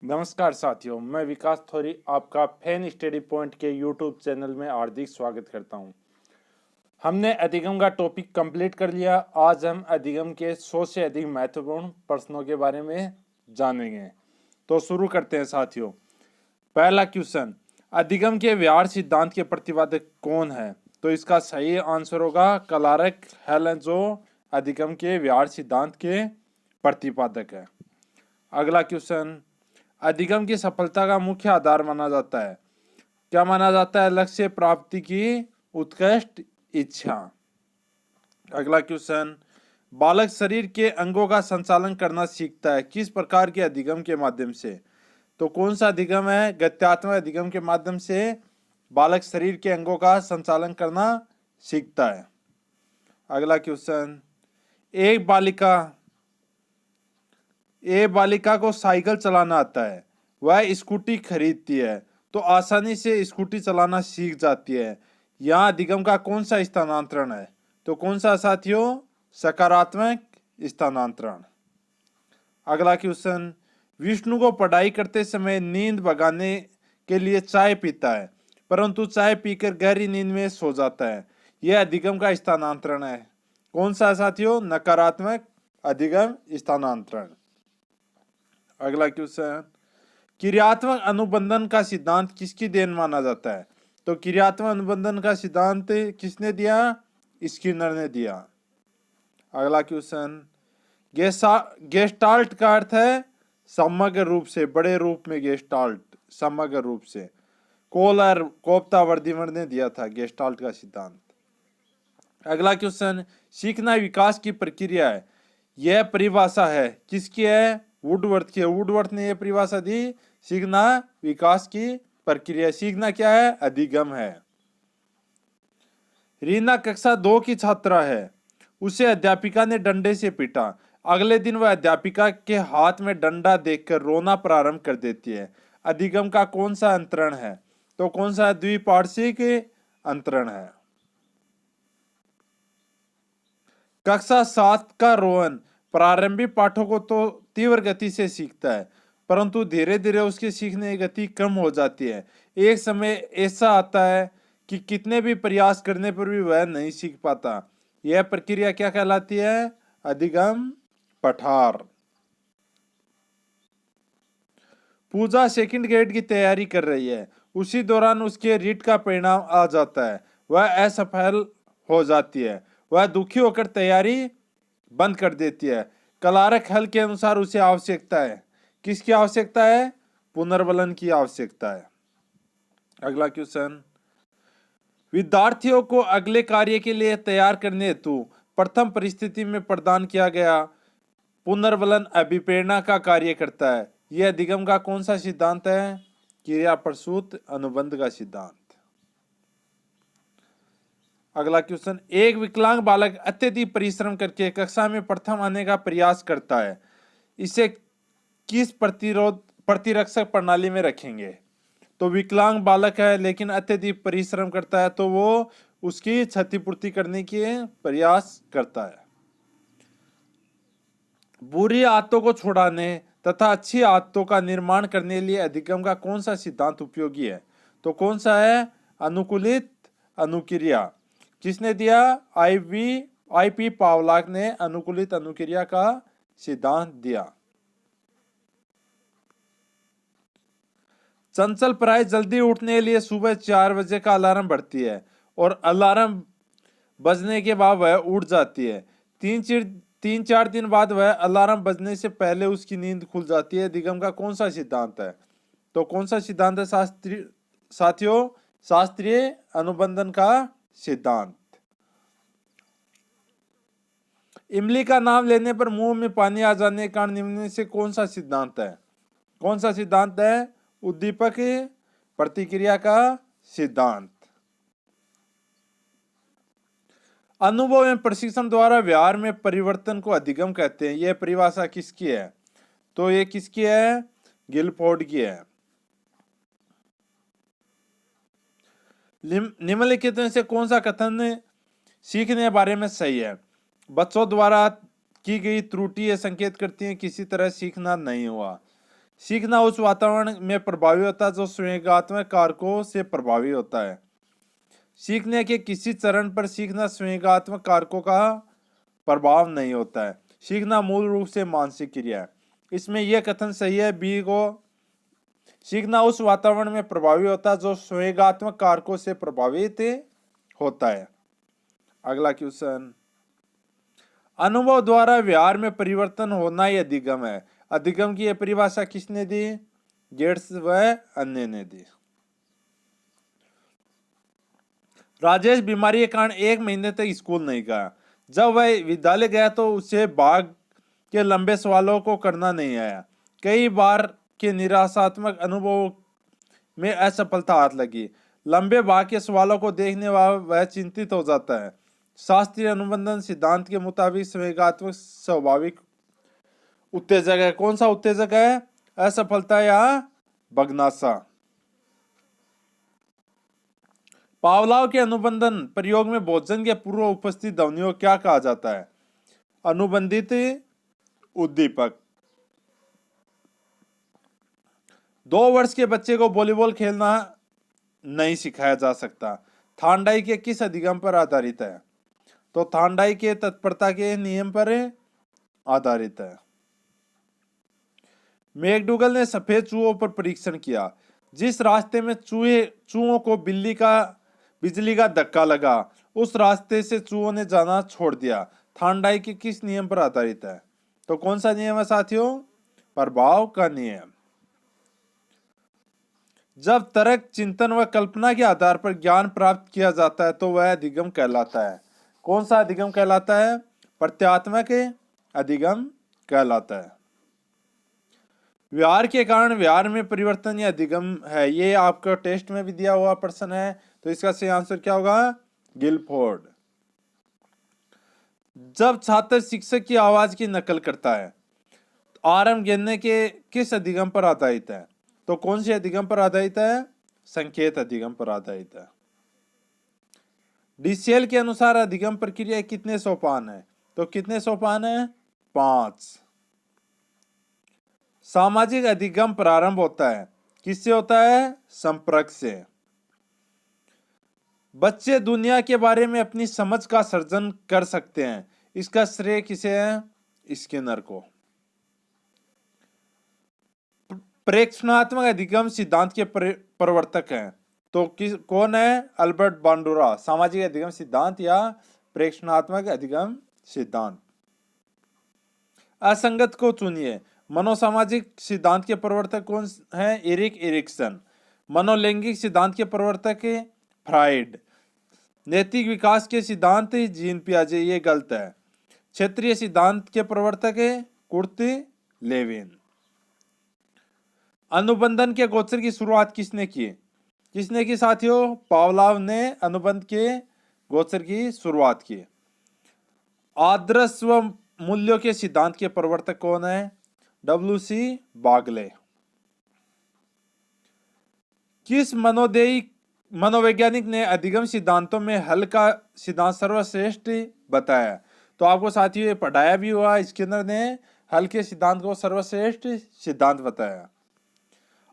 नमस्कार साथियों, मैं विकास थोरी आपका फैन स्टडी पॉइंट के यूट्यूब चैनल में हार्दिक स्वागत करता हूं। हमने अधिगम का टॉपिक कंप्लीट कर लिया। आज हम अधिगम के 100 से अधिक महत्वपूर्ण प्रश्नों के बारे में जानेंगे। तो शुरू करते हैं साथियों। पहला क्वेश्चन, अधिगम के व्यवहार सिद्धांत के प्रतिपादक कौन है? तो इसका सही आंसर होगा क्लार्क हेलन, जो अधिगम के व्यवहार सिद्धांत के प्रतिपादक है। अगला क्वेश्चन, अधिगम की सफलता का मुख्य आधार माना जाता है? क्या माना जाता है? लक्ष्य प्राप्ति की उत्कृष्ट इच्छा। अगला क्वेश्चन, बालक शरीर के अंगों का संचालन करना सीखता है किस प्रकार के अधिगम के माध्यम से? तो कौन सा अधिगम है? गत्यात्मक अधिगम के माध्यम से बालक शरीर के अंगों का संचालन करना सीखता है। अगला क्वेश्चन, एक बालिका को साइकिल चलाना आता है, वह स्कूटी खरीदती है तो आसानी से स्कूटी चलाना सीख जाती है। यहाँ अधिगम का कौन सा स्थानांतरण है? तो कौन सा साथियों? सकारात्मक स्थानांतरण। अगला क्वेश्चन, विष्णु को पढ़ाई करते समय नींद भगाने के लिए चाय पीता है, परंतु चाय पीकर गहरी नींद में सो जाता है। यह अधिगम का स्थानांतरण है। कौन सा साथियों? नकारात्मक अधिगम स्थानांतरण। अगला क्वेश्चन, क्रियात्मक अनुबंधन का सिद्धांत किसकी देन माना जाता है? तो क्रियात्मक अनुबंधन का सिद्धांत किसने दिया? स्किनर ने दिया। अगला क्वेश्चन, गेस्टाल्ट का अर्थ है समग्र रूप से, बड़े रूप में गेस्टाल्ट, समग्र रूप से। कोलर कोप्ता वर्दीमर ने दिया था गेस्टाल्ट का सिद्धांत। अगला क्वेश्चन, सीखना विकास की प्रक्रिया है, यह परिभाषा है किसकी है? वुडवर्थ की है। वुडवर्थ ने यह परिभाषा दी, सीखना विकास की प्रक्रिया। सीखना क्या है? अधिगम है। रीना कक्षा 2 की छात्रा है, उसे अध्यापिका ने डंडे से पीटा। अगले दिन वह अध्यापिका के हाथ में डंडा देखकर रोना प्रारंभ कर देती है। अधिगम का कौन सा अंतरण है? तो कौन सा? द्विपार्श्विक अंतरण है। कक्षा 7 का रोहन प्रारंभिक पाठों को तो तीव्र गति से सीखता है, परंतु धीरे धीरे उसकी सीखने की गति कम हो जाती है। एक समय ऐसा आता है कि कितने भी प्रयास करने पर भी वह नहीं सीख पाता। यह प्रक्रिया क्या कहलाती है? अधिगम पठार। पूजा सेकंड ग्रेड की तैयारी कर रही है, उसी दौरान उसके रीट का परिणाम आ जाता है, वह असफल हो जाती है। वह दुखी होकर तैयारी बंद कर देती है। क्लार्क हल के अनुसार उसे आवश्यकता है, किसकी आवश्यकता है? पुनर्बलन की आवश्यकता है। अगला क्वेश्चन, विद्यार्थियों को अगले कार्य के लिए तैयार करने हेतु प्रथम परिस्थिति में प्रदान किया गया पुनर्बलन अभिप्रेरणा का कार्य करता है। यह अधिगम का कौन सा सिद्धांत है? क्रिया प्रसूत अनुबंध का सिद्धांत। अगला क्वेश्चन, एक विकलांग बालक अत्यधिक परिश्रम करके कक्षा में प्रथम आने का प्रयास करता है, इसे किस प्रतिरक्षक प्रणाली में रखेंगे? तो विकलांग बालक है लेकिन अत्यधिक परिश्रम करता है, तो वो उसकी क्षतिपूर्ति करने के प्रयास करता है। बुरी आदतों को छुड़ाने तथा अच्छी आदतों का निर्माण करने के लिए अधिगम का कौन सा सिद्धांत उपयोगी है? तो कौन सा है? अनुकूलित अनुक्रिया। किसने दिया? आईपी पावलाक ने अनुकूलित अनुक्रिया का सिद्धांत दिया। चंचल प्राय जल्दी उठने के लिए सुबह 4 बजे का अलार्म भरती है और अलार्म बजने के बाद वह उठ जाती है। 3-4 दिन बाद वह अलार्म बजने से पहले उसकी नींद खुल जाती है। अधिगम का कौन सा सिद्धांत है? तो कौन सा सिद्धांत है साथियों? शास्त्रीय अनुबंधन का सिद्धांत। इमली का नाम लेने पर मुंह में पानी आ जाने के कारण निम्न में से कौन सा सिद्धांत है? कौन सा सिद्धांत है? उद्दीपक प्रतिक्रिया का सिद्धांत। अनुभव एवं प्रशिक्षण द्वारा व्यवहार में परिवर्तन को अधिगम कहते हैं। यह परिभाषा किसकी है? तो ये किसकी है? गिलफोर्ड की है। निम्नलिखित में से कौन सा कथन सीखने के बारे में सही है? बच्चों द्वारा की गई त्रुटि संकेत करती है किसी तरह सीखना नहीं हुआ। सीखना उस वातावरण में प्रभावी होता है जो संवेगात्मक कारकों से प्रभावी होता है। सीखने के किसी चरण पर सीखना संवेगात्मक कारकों का प्रभाव नहीं होता है। सीखना मूल रूप से मानसिक क्रिया है। इसमें यह कथन सही है बी को, सीखना उस वातावरण में प्रभावी होता है जो संवेगात्मक कारकों से प्रभावित होता है। अगला क्वेश्चन, अनुभव द्वारा व्यवहार में परिवर्तन होना ही अधिगम है। अधिगम की यह परिभाषा किसने दी? गेट्स व अन्य ने दी। राजेश बीमारी के कारण 1 महीने तक स्कूल नहीं गया। जब वह विद्यालय गया तो उसे भाग के लंबे सवालों को करना नहीं आया। कई बार के निराशात्मक अनुभव में असफलता हाथ लगी। लंबे भाग के सवालों को देखने वह चिंतित हो जाता है। शास्त्रीय अनुबंधन सिद्धांत के मुताबिक संवेगात्मक स्वाभाविक उत्तेजक है। कौन सा उत्तेजक है? असफलता या बगनासा। पावलाव के अनुबंधन प्रयोग में भोजन के पूर्व उपस्थित ध्वनियों क्या कहा जाता है? अनुबंधित उद्दीपक। 2 वर्ष के बच्चे को वॉलीबॉल खेलना नहीं सिखाया जा सकता। थांडाई के किस अधिगम पर आधारित है? तो थांडाई के तत्परता के नियम पर आधारित है। मैकडूगल ने सफेद चूहों पर परीक्षण किया। जिस रास्ते में चूहों को बिजली का धक्का लगा उस रास्ते से चूहों ने जाना छोड़ दिया। थांडाई के किस नियम पर आधारित है? तो कौन सा नियम है साथियों? प्रभाव का नियम। जब तर्क, चिंतन व कल्पना के आधार पर ज्ञान प्राप्त किया जाता है तो वह अधिगम कहलाता है। कौन सा अधिगम कहलाता है? प्रत्यात्मक अधिगम कहलाता है। व्यवहार के कारण व्यवहार में परिवर्तन या अधिगम है। ये आपका टेस्ट में भी दिया हुआ प्रश्न है, तो इसका सही आंसर क्या होगा? गिलफोर्ड। जब छात्र शिक्षक की आवाज की नकल करता है आरंभ गिनने के किस अधिगम पर आधारित है? तो कौन से अधिगम पर आधारित है? संकेत अधिगम पर आधारित है। डीसीएल के अनुसार अधिगम प्रक्रिया कितने सोपान है? तो कितने सोपान है? 5। सामाजिक अधिगम प्रारंभ होता है किससे होता है? संपर्क से। बच्चे दुनिया के बारे में अपनी समझ का सर्जन कर सकते हैं, इसका श्रेय किसे है? स्किनर को। प्रेक्षणात्मक अधिगम सिद्धांत के प्रवर्तक हैं, तो कौन है? अल्बर्ट बांडुरा। सामाजिक अधिगम सिद्धांत या प्रेक्षणात्मक अधिगम सिद्धांत। असंगत को चुनिए। मनोसामाजिक सिद्धांत के प्रवर्तक कौन है? Erik Erikson. मनोलैंगिक सिद्धांत के प्रवर्तक फ्राइड। नैतिक विकास के सिद्धांत जीन पियाजे, ये गलत है। क्षेत्रीय सिद्धांत के प्रवर्तक कुर्ट लेविन। अनुबंधन के गोचर की शुरुआत किसने की? किसने की साथियों? पावलाव ने अनुबंध के गोचर की शुरुआत की। आदर्श व मूल्यों के सिद्धांत के प्रवर्तक कौन है? WC बागले। किस मनोवैज्ञानिक ने अधिगम सिद्धांतों में हल का सिद्धांत सर्वश्रेष्ठ बताया? तो आपको साथियों ये पढ़ाया भी हुआ। स्किनर ने हल के सिद्धांत को सर्वश्रेष्ठ सिद्धांत बताया।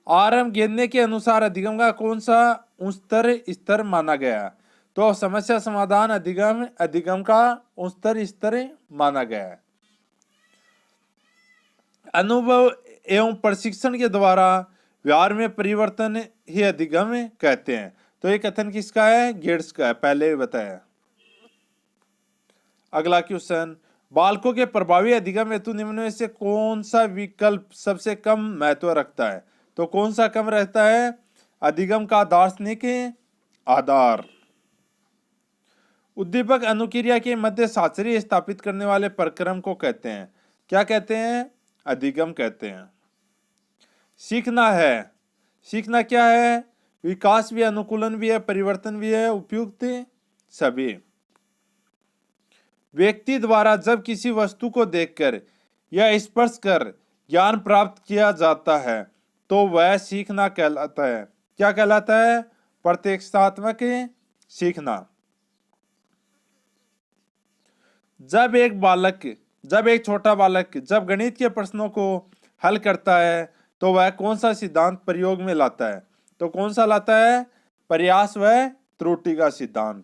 आरंभ गिनने के अनुसार अधिगम का कौन सा उच्चतर स्तर माना गया? तो समस्या समाधान अधिगम का उच्चतर स्तर माना गया है। अनुभव एवं प्रशिक्षण के द्वारा व्यवहार में परिवर्तन ही अधिगम कहते हैं। तो ये कथन किसका है? गेट्स का है, पहले भी बताया। अगला क्वेश्चन, बालकों के प्रभावी अधिगम हेतु निम्न में से कौन सा विकल्प सबसे कम महत्व रखता है? तो कौन सा कम रहता है? अधिगम का दार्शनिक आधार। उद्दीपक अनुक्रिया के मध्य साचर्य स्थापित करने वाले प्रक्रम को कहते हैं। क्या कहते हैं? अधिगम कहते हैं। सीखना है। सीखना क्या है? विकास भी है, अनुकूलन भी है, परिवर्तन भी है, उपयुक्त सभी। व्यक्ति द्वारा जब किसी वस्तु को देखकर या स्पर्श कर ज्ञान प्राप्त किया जाता है तो वह सीखना कहलाता है। क्या कहलाता है? प्रत्यक्षात्मक सीखना। जब एक छोटा बालक जब गणित के प्रश्नों को हल करता है तो वह कौन सा सिद्धांत प्रयोग में लाता है? तो कौन सा लाता है? प्रयास व त्रुटि का सिद्धांत।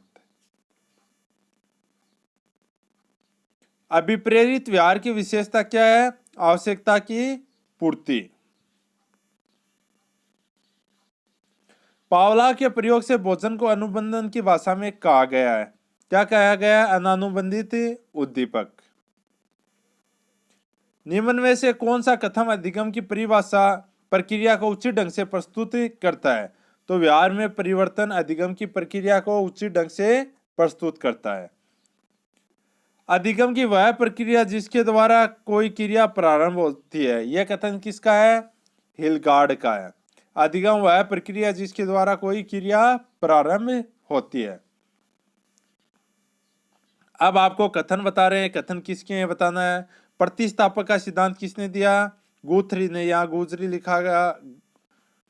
अभिप्रेरित व्यवहार की विशेषता क्या है? आवश्यकता की पूर्ति। पावला के प्रयोग से भोजन को अनुबंधन की भाषा में कहा गया है। क्या कहा गया? अनानुबंधित उद्दीपक। निम्न में से कौन सा कथन अधिगम की परिभाषा प्रक्रिया को उचित ढंग से प्रस्तुत करता है? तो व्यवहार में परिवर्तन अधिगम की प्रक्रिया को उचित ढंग से प्रस्तुत करता है। अधिगम की वह प्रक्रिया जिसके द्वारा कोई क्रिया प्रारंभ होती है, यह कथन किसका है? हिलगार्ड का है। अधिगम वह प्रक्रिया जिसके द्वारा कोई क्रिया प्रारंभ होती है। अब आपको कथन बता रहे हैं, कथन किसके हैं बताना है। प्रतिस्थापक का सिद्धांत किसने दिया? गुथरी ने। यहां गुजरी लिखा गया,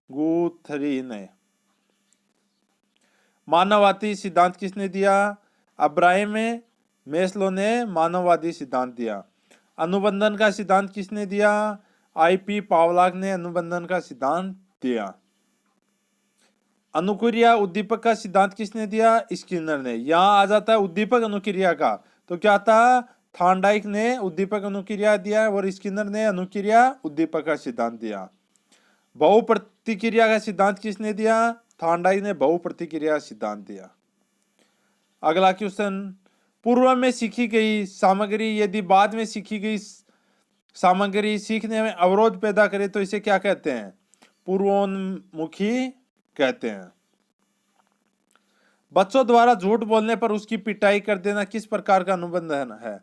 गुथरी ने। मानववादी सिद्धांत किसने दिया? अब्राहम मेस्लो ने मानववादी सिद्धांत दिया। अनुबंधन का सिद्धांत किसने दिया? आईपी पावलाक ने अनुबंधन का सिद्धांत दिया। अनुक्रिया उद्दीपक का सिद्धांत किसने दिया? स्किनर ने। यहां आ जाता है उद्दीपक अनुक्रिया का, तो क्या था? थॉर्नडाइक ने उद्दीपक अनुक्रिया दिया और स्किनर ने अनुक्रिया उद्दीपक का सिद्धांत दिया। बहुप्रतिक्रिया का सिद्धांत किसने दिया? थॉर्नडाइक ने बहुप्रतिक्रिया सिद्धांत दिया। अगला क्वेश्चन, पूर्व में सीखी गई सामग्री यदि बाद में सीखी गई सामग्री सीखने में अवरोध पैदा करे तो इसे क्या कहते हैं? पूर्वोन्मुखी कहते हैं। बच्चों द्वारा झूठ बोलने पर उसकी पिटाई कर देना किस प्रकार का अनुबंधन है?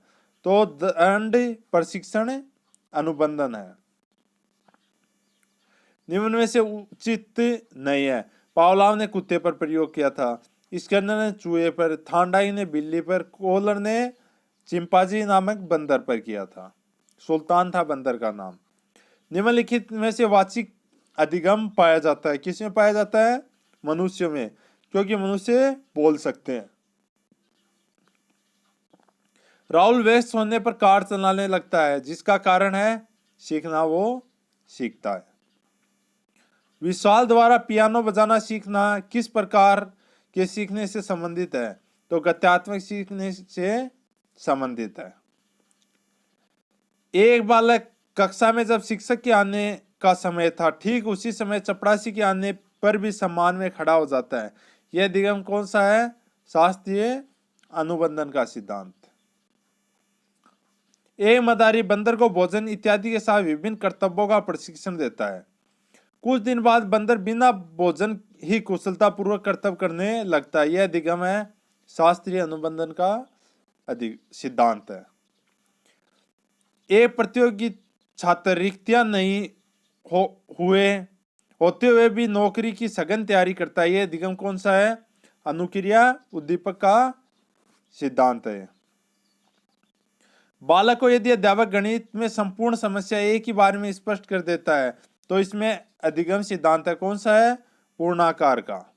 तो दंड प्रशिक्षण अनुबंधन है। निम्न में से उचित नहीं है। पावलाव ने कुत्ते पर प्रयोग किया था, स्किनर ने चूहे पर, थॉर्नडाइक ने बिल्ली पर, कोहलर ने चिंपांजी नामक बंदर पर किया था। सुल्तान था बंदर का नाम। निम्नलिखित में से वाचिक अधिगम पाया जाता है, किसमें पाया जाता है? मनुष्य में, क्योंकि मनुष्य बोल सकते हैं। राहुल व्यस्त होने पर कार चलाने लगता है, जिसका कारण है सीखना, वो सीखता है। विशाल द्वारा पियानो बजाना सीखना किस प्रकार के सीखने से संबंधित है? तो गत्यात्मक सीखने से संबंधित है। एक बालक कक्षा में जब शिक्षक के आने का समय था, ठीक उसी समय चपरासी के आने पर भी सम्मान में खड़ा हो जाता है। यह अधिगम कौन सा है? शास्त्रीय अनुबंधन का सिद्धांत। एक मदारी बंदर को भोजन इत्यादि के साथ विभिन्न कर्तव्यों का प्रशिक्षण देता है। कुछ दिन बाद बंदर बिना भोजन ही कुशलता पूर्वक कर्तव्य करने लगता है। यह अधिगम है शास्त्रीय अनुबंधन का सिद्धांत है। एक प्रतियोगी छात्र रिक्तियां नहीं होते हुए भी नौकरी की सघन तैयारी करता है। यह अधिगम कौन सा है? अनुक्रिया उद्दीपक का सिद्धांत है। बालक को यदि अध्यापक गणित में संपूर्ण समस्या एक ही बार में स्पष्ट कर देता है तो इसमें अधिगम सिद्धांत है, कौन सा है? पूर्णाकार का।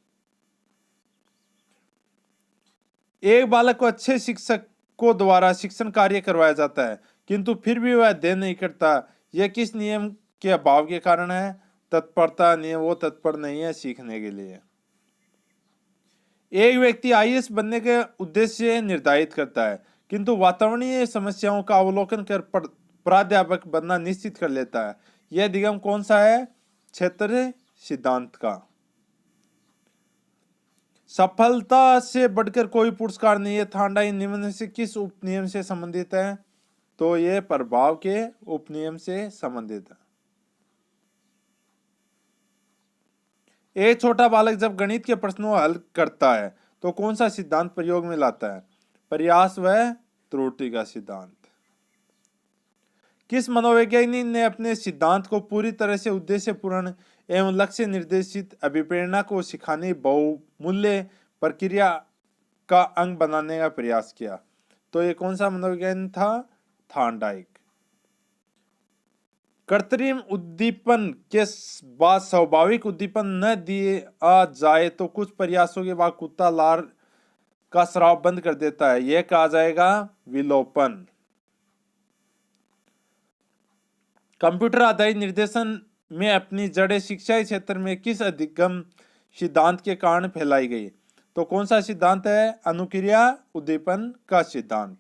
एक बालक को अच्छे शिक्षकों द्वारा शिक्षण कार्य करवाया जाता है, किंतु फिर भी वह अध्ययन नहीं करता। यह किस नियम के अभाव के कारण है? तत्परता नियम। वो तत्पर नहीं है सीखने के लिए। एक व्यक्ति आईएएस बनने के उद्देश्य निर्धारित करता है, किंतु वातावरणीय समस्याओं का अवलोकन कर प्राध्यापक बनना निश्चित कर लेता है। यह अधिगम कौन सा है? क्षेत्र सिद्धांत का। सफलता से बढ़कर कोई पुरस्कार नहीं है। थॉर्नडाइक निम्न से किस उपनियम से संबंधित है? तो यह प्रभाव के उपनियम से संबंधित है। एक छोटा बालक जब गणित के प्रश्नों हल करता है तो कौन सा सिद्धांत प्रयोग में लाता है? प्रयास व त्रुटि का सिद्धांत। किस मनोवैज्ञानिक ने अपने सिद्धांत को पूरी तरह से उद्देश्यपूर्ण एवं लक्ष्य निर्देशित अभिप्रेरणा को सिखाने बहुमूल्य प्रक्रिया का अंग बनाने का प्रयास किया? तो ये कौन सा मनोवैज्ञानिक था? थॉर्नडाइक। कृत्रिम उद्दीपन के बाद स्वाभाविक उद्दीपन न दिया जाए तो कुछ प्रयासों के बाद कुत्ता लार का स्राव बंद कर देता है। यह कहा जाएगा विलोपन। कंप्यूटर आधारित निर्देशन में अपनी जड़ें शिक्षा क्षेत्र में किस अधिगम सिद्धांत के कारण फैलाई गई? तो कौन सा सिद्धांत है? अनुक्रिया उद्दीपन का सिद्धांत।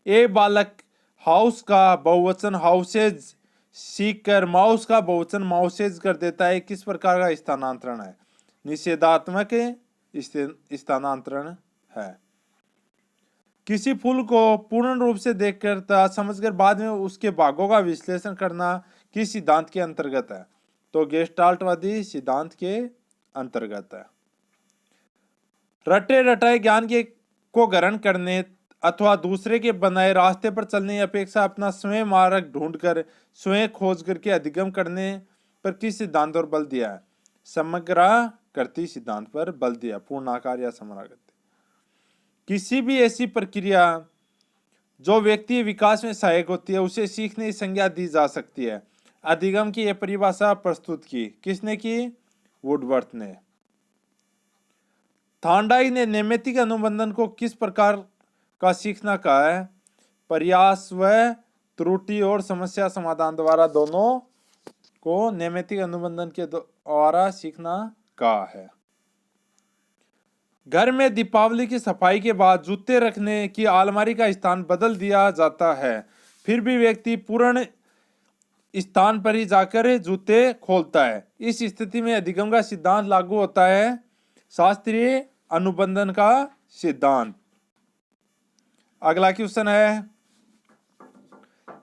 एक बालक हाउस का बहुवचन हाउसेज सीखकर माउस का बहुवचन माउसेज कर देता है, किस प्रकार का स्थानांतरण है? निषेधात्मक स्थानांतरण है। किसी फूल को पूर्ण रूप से देखकर समझकर बाद में उसके भागों का विश्लेषण करना किस सिद्धांत के अंतर्गत है? तो गेस्टाल्टवादी सिद्धांत के अंतर्गत है। रटे रटाए ज्ञान के को ग्रहण करने अथवा दूसरे के बनाए रास्ते पर चलने की अपेक्षा अपना स्वयं मार्ग ढूंढकर स्वयं खोज करके अधिगम करने पर किस सिद्धांत पर बल दिया है? समग्राकृति सिद्धांत पर बल दिया। पूर्णाकार या समग्राकृति। किसी भी ऐसी प्रक्रिया जो व्यक्ति विकास में सहायक होती है उसे सीखने की संज्ञा दी जा सकती है। अधिगम की यह परिभाषा प्रस्तुत की किसने की? वुडवर्थ ने। थांडाई ने नैमित्तिक अनुबंधन को किस प्रकार का सीखना कहा है? प्रयास व त्रुटि और समस्या समाधान द्वारा दोनों को नैमित्तिक अनुबंधन के द्वारा सीखना कहा है। घर में दीपावली की सफाई के बाद जूते रखने की अलमारी का स्थान बदल दिया जाता है, फिर भी व्यक्ति पूर्ण स्थान पर ही जाकर जूते खोलता है। इस स्थिति में अधिगम का सिद्धांत लागू होता है, शास्त्रीय अनुबंधन का सिद्धांत। अगला क्वेश्चन है,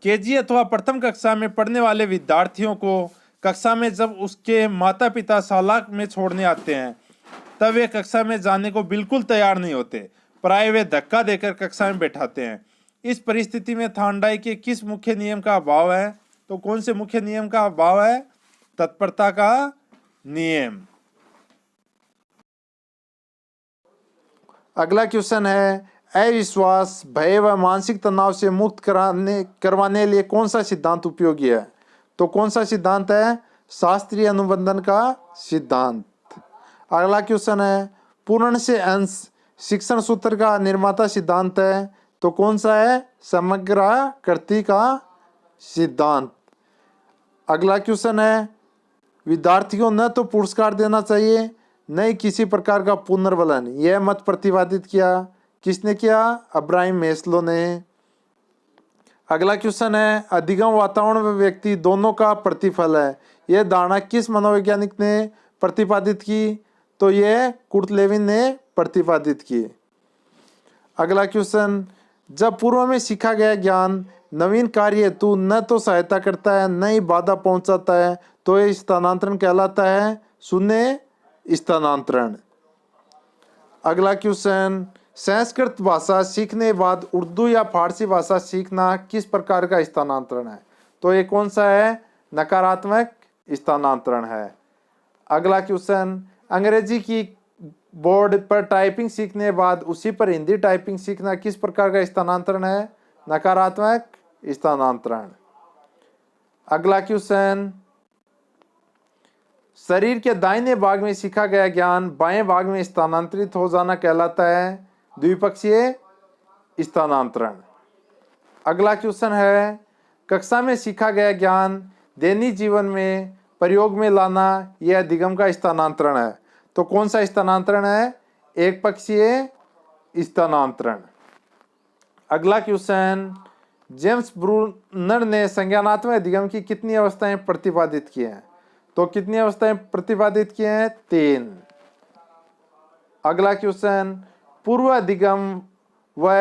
केजी अथवा प्रथम कक्षा में पढ़ने वाले विद्यार्थियों को कक्षा में जब उसके माता पिता शाला में छोड़ने आते हैं तब वे कक्षा में जाने को बिल्कुल तैयार नहीं होते, प्राय वे धक्का देकर कक्षा में बैठाते हैं। इस परिस्थिति में थांडाई के किस मुख्य नियम का अभाव है? तो कौन से मुख्य नियम का अभाव है? तत्परता का नियम। अगला क्वेश्चन है, अविश्वास, भय व मानसिक तनाव से मुक्त करवाने लिए कौन सा सिद्धांत उपयोगी है? तो कौन सा सिद्धांत है? शास्त्रीय अनुबंधन का सिद्धांत। अगला क्वेश्चन है, पूर्ण से अंश शिक्षण सूत्र का निर्माता सिद्धांत है, तो कौन सा है? समग्राकृति का सिद्धांत। अगला क्वेश्चन है, विद्यार्थियों न तो पुरस्कार देना चाहिए न ही किसी प्रकार का पुनर्बलन, यह मत प्रतिपादित किया किसने किया? अब्राहम मैस्लो ने। अगला क्वेश्चन है, अधिगम वातावरण व व्यक्ति दोनों का प्रतिफल है, यह धारणा किस मनोवैज्ञानिक ने प्रतिपादित की? तो यह कुर्ट लेविन ने प्रतिपादित की। अगला क्वेश्चन, जब पूर्व में सीखा गया ज्ञान नवीन कार्य हेतु न तो सहायता करता है न ही बाधा पहुंचाता है तो यह स्थानांतरण कहलाता है शून्य स्थानांतरण। अगला क्वेश्चन, संस्कृत भाषा सीखने के बाद उर्दू या फारसी भाषा सीखना किस प्रकार का स्थानांतरण है? तो ये कौन सा है? नकारात्मक स्थानांतरण है। अगला क्वेश्चन, अंग्रेजी की बोर्ड पर टाइपिंग सीखने के बाद उसी पर हिंदी टाइपिंग सीखना किस प्रकार का स्थानांतरण है? नकारात्मक स्थानांतरण। अगला क्वेश्चन, शरीर के दाहिने भाग में सीखा गया ज्ञान बाएं भाग में स्थानांतरित हो जाना कहलाता है द्विपक्षीय स्थानांतरण। अगला क्वेश्चन है, कक्षा में सीखा गया ज्ञान दैनिक जीवन में प्रयोग में लाना यह अधिगम का स्थानांतरण है, तो कौन सा स्थानांतरण है? एक पक्षीय स्थानांतरण। अगला क्वेश्चन, जेम्स ब्रूनर ने संज्ञानात्मक अधिगम की कितनी अवस्थाएं प्रतिपादित की हैं? तो कितनी अवस्थाएं प्रतिपादित किए हैं? 3। अगला क्वेश्चन, पूर्व अधिगम व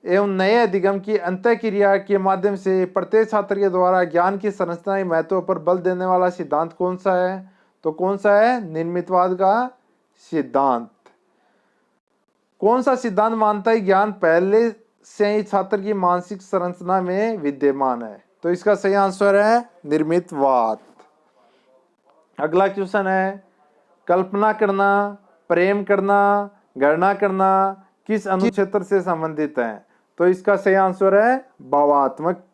एवं नए अधिगम की अंतःक्रिया के माध्यम से प्रत्येक छात्र के द्वारा ज्ञान की संरचना के महत्व पर बल देने वाला सिद्धांत कौन सा है? तो कौन सा है? निर्मितवाद का सिद्धांत। कौन सा सिद्धांत मानता है ज्ञान पहले से ही छात्र की मानसिक संरचना में विद्यमान है? तो इसका सही आंसर है निर्मितवाद। अगला क्वेश्चन है, कल्पना करना, प्रेम करना, गणना करना किस अनुक्षेत्र से संबंधित है? तो इसका सही आंसर है भावात्मक।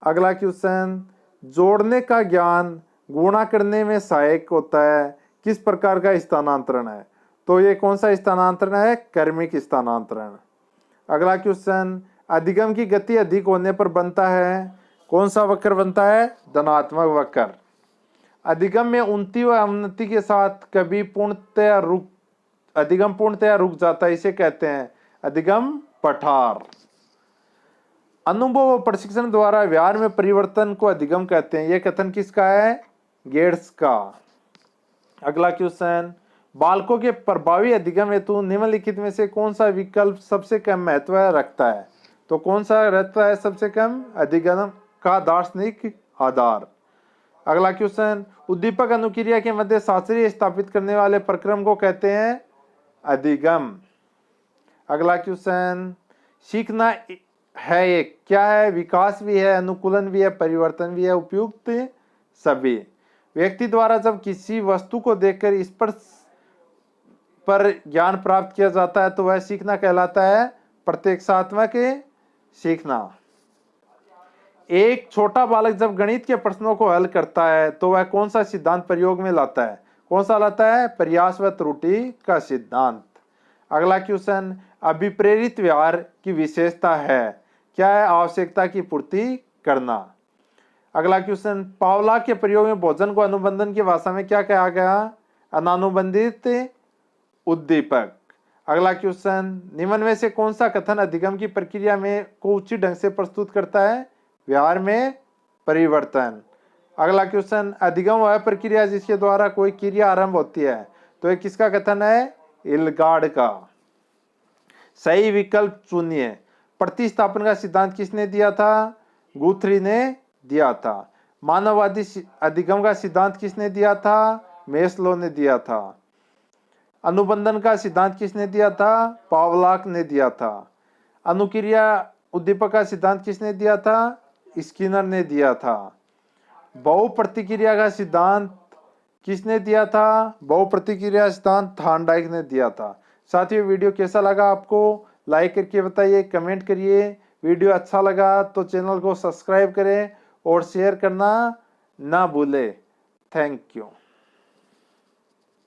अगला क्वेश्चन, जोड़ने का ज्ञान गुणा करने में सहायक होता है, किस प्रकार का स्थानांतरण है? तो ये कौन सा स्थानांतरण है? कर्मिक स्थानांतरण। अगला क्वेश्चन, अधिगम की गति अधिक होने पर बनता है कौन सा वक्र बनता है? धनात्मक वक्र। अधिगम में उन्नति व अवनति के साथ कभी अधिगम पूर्णतया रुक जाता है, इसे कहते हैं अधिगम पठार। अनुभव व प्रशिक्षण द्वारा व्यवहार में परिवर्तन को अधिगम कहते हैं। यह कथन किसका है? गेट्स का। अगला क्वेश्चन, बालकों के प्रभावी अधिगम हेतु निम्नलिखित में से कौन सा विकल्प सबसे कम महत्व रखता है? तो कौन सा रहता है सबसे कम? अधिगम का दार्शनिक आधार। अगला क्वेश्चन, उद्दीपक अनुक्रिया के मध्य शास्त्रीय स्थापित करने वाले प्रक्रम को कहते हैं अधिगम। अगला क्वेश्चन, सीखना है एक क्या है? विकास भी है, अनुकूलन भी है, परिवर्तन भी है, उपयुक्त सभी। व्यक्ति द्वारा जब किसी वस्तु को देखकर इस पर ज्ञान प्राप्त किया जाता है तो वह सीखना कहलाता है प्रत्यक्षात्मक सीखना। एक छोटा बालक जब गणित के प्रश्नों को हल करता है तो वह कौन सा सिद्धांत प्रयोग में लाता है? कौन सा लाता है? प्रयास व त्रुटि का सिद्धांत। अगला क्वेश्चन, अभिप्रेरित व्यवहार की विशेषता है क्या है? आवश्यकता की पूर्ति करना। अगला क्वेश्चन, पावलाक के प्रयोग में भोजन को अनुबंधन की भाषा में क्या कहा गया? अनानुबंधित उद्दीपक। अगला क्वेश्चन, निम्न में से कौन सा कथन अधिगम की प्रक्रिया में को उचित ढंग से प्रस्तुत करता है? व्यवहार में परिवर्तन। अगला क्वेश्चन, अधिगम वह प्रक्रिया जिसके द्वारा कोई क्रिया आरंभ होती है, तो ये किसका कथन है? इलगार्ड का। सही विकल्प चुनिए। प्रतिस्थापन का सिद्धांत किसने दिया था? गुथ्री ने दिया था। मानववादी अधिगम का सिद्धांत किसने दिया था? मेस्लो ने दिया था। अनुबंधन का सिद्धांत किसने दिया था? पावलाक ने दिया था। अनुक्रिया उद्दीपक का सिद्धांत किसने दिया था? स्किनर ने दिया था। बहुप्रतिक्रिया का सिद्धांत किसने दिया था? बहुप्रतिक्रिया सिद्धांत थॉर्नडाइक ने दिया था। साथियों, वीडियो कैसा लगा आपको? लाइक करके बताइए, कमेंट करिए। वीडियो अच्छा लगा तो चैनल को सब्सक्राइब करें और शेयर करना ना भूलें। Thank you.